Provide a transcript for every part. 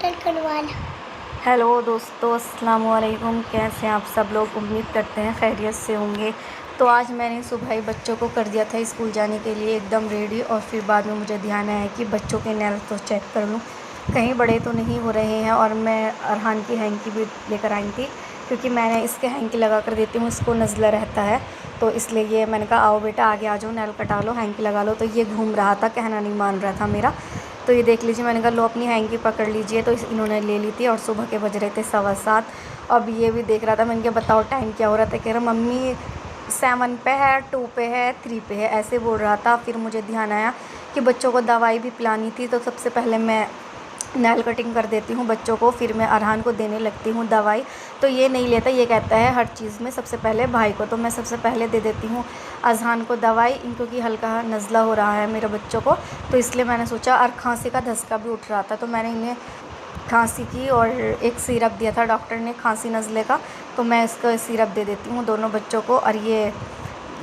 Doctor करवाना। Hello दोस्तों, अस्सलाम वालेकुम। कैसे हैं आप सब लोग? उम्मीद करते हैं खैरियत से होंगे। तो आज मैंने सुबह ही बच्चों को कर दिया था स्कूल जाने के लिए एकदम रेडी, और फिर बाद में मुझे ध्यान आया कि बच्चों के नेल तो चेक कर लूँ, कहीं बड़े तो नहीं हो रहे हैं। और मैं अरहान की हैंकी भी लेकर आई थी, क्योंकि मैंने इसके हैंकी लगा कर देती हूँ, इसको नज़ला रहता है। तो इसलिए ये मैंने कहा आओ बेटा आगे आ जाओ, नेल कटा लो, हैंकी लगा लो। तो ये घूम रहा था, कहना नहीं मान रहा था मेरा। तो ये देख लीजिए, मैंने कहा लो अपनी हैंकी पकड़ लीजिए। तो इन्होंने ले ली थी, और सुबह के बज रहे थे 7:15। अब ये भी देख रहा था। मैंने कहा बताओ टाइम क्या हो रहा था? कह रहा मम्मी 7 पे है, 2 पे है, 3 पे है, ऐसे बोल रहा था। फिर मुझे ध्यान आया कि बच्चों को दवाई भी पिलानी थी, तो सबसे पहले मैं नेल कटिंग कर देती हूँ बच्चों को, फिर मैं अरहान को देने लगती हूँ दवाई। तो ये नहीं लेता, ये कहता है हर चीज़ में सबसे पहले भाई को। तो मैं सबसे पहले दे देती हूँ अजहान को दवाई, क्योंकि हल्का नज़ला हो रहा है मेरे बच्चों को। तो इसलिए मैंने सोचा, और खांसी का धसका भी उठ रहा था, तो मैंने इन्हें खांसी की और एक सिरप दिया था डॉक्टर ने खांसी नज़ले का। तो मैं इसका सिरप दे देती हूँ दोनों बच्चों को। और ये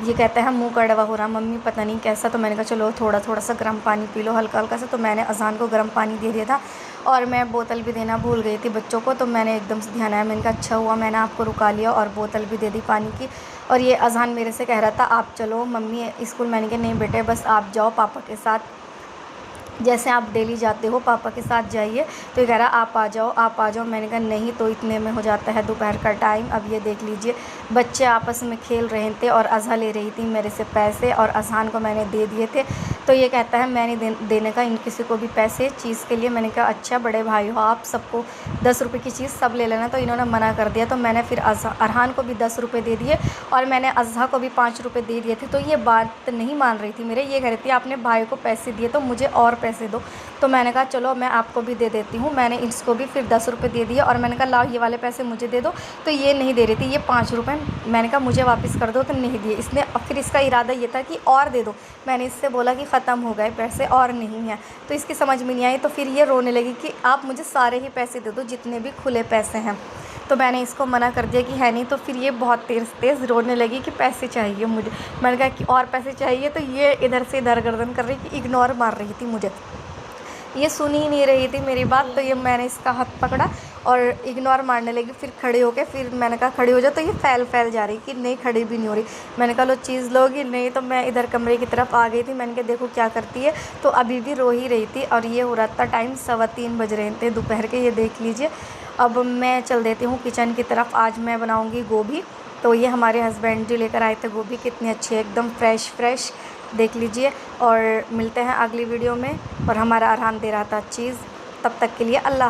कहता है मुंह कड़वा हो रहा मम्मी, पता नहीं कैसा। तो मैंने कहा चलो थोड़ा थोड़ा सा गर्म पानी पी लो, हल्का हल्का सा। तो मैंने अजान को गर्म पानी दे दिया था, और मैं बोतल भी देना भूल गई थी बच्चों को। तो मैंने एकदम से ध्यान आया, मैंने कहा अच्छा हुआ मैंने आपको रुका लिया, और बोतल भी दे दी पानी की। और ये अजान मेरे से कह रहा था आप चलो मम्मी स्कूल। मैंने कहा नहीं बेटे, बस आप जाओ पापा के साथ, जैसे आप डेली जाते हो पापा के साथ जाइए। तो ये कह रहा आप आ जाओ, आप आ जाओ। मैंने कहा नहीं, तो इतने में हो जाता है दोपहर का टाइम। अब ये देख लीजिए, बच्चे आपस में खेल रहे थे, और अज़हा ले रही थी मेरे से पैसे, और अजहान को मैंने दे दिए थे। तो ये कहता है मैंने देने का इन किसी को भी पैसे चीज़ के लिए। मैंने कहा अच्छा बड़े भाई हो आप, सबको 10 रुपये की चीज़ सब ले लेना। तो इन्होंने मना कर दिया। तो मैंने फिर अरहान को भी 10 रुपये दे दिए, और मैंने अज़हा को भी 5 रुपये दे दिए थे। तो ये बात नहीं मान रही थी मेरे, ये कह रही थी आपने भाई को पैसे दिए तो मुझे और पैसे दो। तो मैंने कहा चलो मैं आपको भी दे देती हूँ। मैंने इसको भी फिर 10 रुपये दे दिए, और मैंने कहा लाओ ये वाले पैसे मुझे दे दो। तो ये नहीं दे रही थी, ये 5 रुपये मैंने कहा मुझे वापस कर दो, तो नहीं दिए इसने। फिर इसका इरादा ये था कि और दे दो। मैंने इससे बोला कि ख़त्म हो गए पैसे और नहीं हैं। तो इसकी समझ में नहीं आई। तो फिर ये रोने लगी कि आप मुझे सारे ही पैसे दे दो जितने भी खुले पैसे हैं। तो मैंने इसको मना कर दिया कि है नहीं। तो फिर ये बहुत तेज़ तेज़ रोने लगी कि पैसे चाहिए मुझे। मैंने कहा कि और पैसे चाहिए। तो ये इधर से इधर गर्दन कर रही कि इग्नोर मार रही थी मुझे, ये सुन ही नहीं रही थी मेरी बात। तो ये मैंने इसका हाथ पकड़ा और इग्नोर मारने लगी। फिर खड़े होके, फिर मैंने कहा खड़ी हो जाओ। तो ये फैल जा रही कि नहीं, खड़ी भी नहीं हो रही। मैंने कहा लो चीज़ लोगी नहीं। तो मैं इधर कमरे की तरफ आ गई थी। मैंने कहा देखो क्या करती है। तो अभी भी रो ही रही थी, और ये हो रहा था टाइम 3:15 बज रहे थे दोपहर के, ये देख लीजिए। अब मैं चल देती हूँ किचन की तरफ। आज मैं बनाऊँगी गोभी। तो ये हमारे हस्बैंड जो लेकर आए थे गोभी, कितनी अच्छी है एकदम फ्रेश देख लीजिए। और मिलते हैं अगली वीडियो में। और हमारा अरहान दे रहा था चीज़। तब तक के लिए अल्लाह।